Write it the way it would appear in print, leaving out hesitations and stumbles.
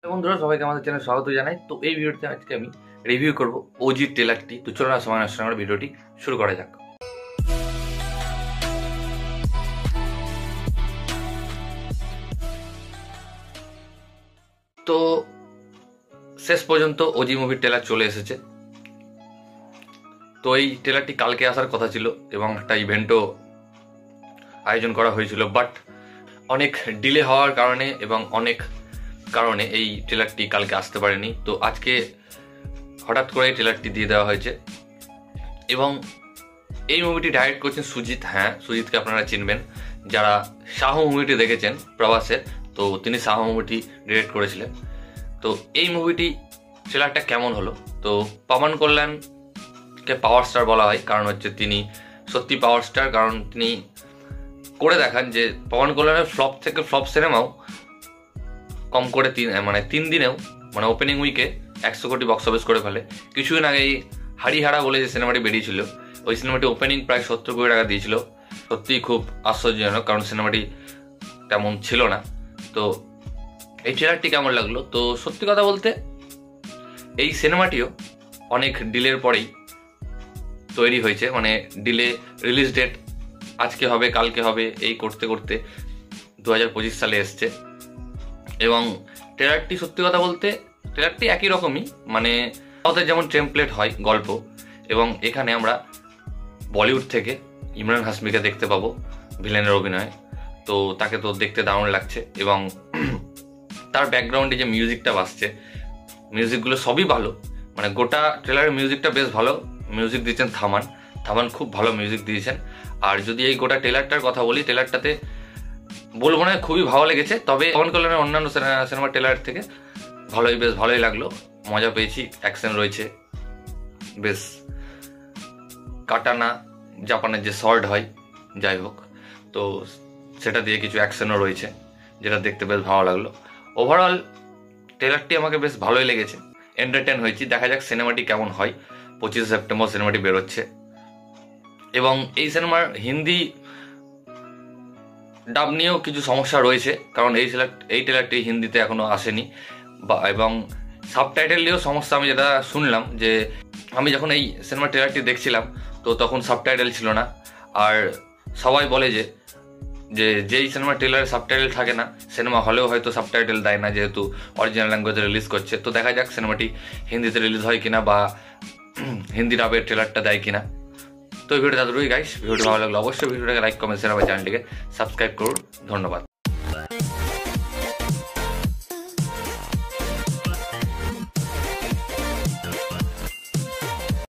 বন্ধুরা সবাইকে আমাদের চ্যানেলে স্বাগত জানাই। তো এই ভিডিওতে আজকে আমি রিভিউ করব ওজি ট্রেলারটি। তো চলো না সময় নষ্ট করে ভিডিওটি শুরু করা যাক। তো শেষ পর্যন্ত ওজি মুভির ট্রেলার চলে এসেছে। তো এই ট্রেলারটি কালকে আসার কথা ছিল এবং একটা ইভেন্টও আয়োজন করা হয়েছিল, বাট অনেক ডিলে হওয়ার কারণে এবং অনেক কারণে এই ট্রেলারটি কালকে আসতে পারেনি। তো আজকে হঠাৎ করে এই ট্রেলারটি দিয়ে দেওয়া হয়েছে এবং এই মুভিটি ডাইরেক্ট করছেন সুজিত। হ্যাঁ, সুজিতকে আপনারা চিনবেন, যারা সাহু মুভিটি দেখেছেন প্রবাসের, তো তিনি সাহু মুভিটি ডিরেক্ট করেছিলেন। তো এই মুভিটি ট্রেলারটা কেমন হলো? তো পবন কল্যাণকে পাওয়ার স্টার বলা হয়, কারণ হচ্ছে তিনি সত্যি পাওয়ার স্টার, কারণ তিনি করে দেখান যে পবন কল্যাণের ফ্লপ থেকে ফ্লপ সিনেমাও কম করে তিন দিনেও ওপেনিং উইকে 100 কোটি বক্স অফিস করে ফেলে। কিছুদিন আগেই হাড়িহারা বলে যে সিনেমাটি বেরিয়েছিল, ওই সিনেমাটি ওপেনিং প্রায় 70 কোটি টাকা দিয়েছিল। সত্যিই খুব আশ্চর্যজনক, কারণ সিনেমাটি তেমন ছিল না। তো এই ট্রেলারটি কেমন লাগলো? তো সত্যি কথা বলতে এই সিনেমাটিও অনেক ডিলের পরেই তৈরি হয়েছে, ডিলে, রিলিজ ডেট আজকে হবে কালকে হবে এই করতে করতে 2025 সালে এসছে। এবং ট্রেলারটি সত্যি কথা বলতে ট্রেলারটি একই রকমই, ওদের যেমন টেমপ্লেট হয় গল্প, এবং এখানে আমরা বলিউড থেকে ইমরান হাশমিকে দেখতে পাবো ভিলেনের অভিনয়। তো তাকে তো দেখতে দারুণ লাগছে এবং তার ব্যাকগ্রাউন্ডে যে মিউজিকটা বাজছে, মিউজিকগুলো সবই ভালো, গোটা ট্রেলারের মিউজিকটা বেশ ভালো মিউজিক দিয়েছেন থামান খুব ভালো মিউজিক দিয়েছেন। আর যদি এই গোটা ট্রেলারটার কথা বলি, ট্রেলারটাতে বলবো না খুবই ভালো লেগেছে, তবে পবন কল্যাণের অন্যান্য সিনেমার ট্রেলার থেকে বেশ ভালোই লাগলো, মজা পেয়েছি। অ্যাকশন রয়েছে, বেশ কাটানা জাপানের যে শর্ট হয়, যাই হোক, তো সেটা দিয়ে কিছু অ্যাকশনও রয়েছে, যেটা দেখতে বেশ ভালো লাগলো। ওভারঅল ট্রেলারটি আমাকে বেশ ভালোই লেগেছে, এন্টারটেন হয়েছি। দেখা যাক সিনেমাটি কেমন হয়। 25 সেপ্টেম্বর সিনেমাটি বেরোচ্ছে এবং এই সিনেমার হিন্দি ডাব নিয়েও কিছু সমস্যা রয়েছে, কারণ এই ট্রেলারটি হিন্দিতে এখনো আসেনি, এবং সাবটাইটেল নিয়েও সমস্যা। আমি যেটা শুনলাম, যে আমি যখন এই সিনেমার ট্রেলারটি দেখছিলাম তো তখন সাবটাইটেল ছিল না, আর সবাই বলে যে যেই সিনেমার ট্রেলারে সাবটাইটেল থাকে না, সিনেমা হলেও হয়তো সাবটাইটেল দেয় না, যেহেতু অরিজিনাল ল্যাঙ্গুয়েজে রিলিজ করছে। তো দেখা যাক সিনেমাটি হিন্দিতে রিলিজ হয় কিনা, বা হিন্দি ডাবের ট্রেলারটা দেয় কিনা। তো এই ভিডিওটা এতটুকুই গাইস। ভিডিওটি ভালো লাগলো অবশ্যই ভিডিওটাকে লাইক, কমেন্ট, শেয়ার, আমার চ্যানেলটিকে সাবস্ক্রাইব করুন। ধন্যবাদ।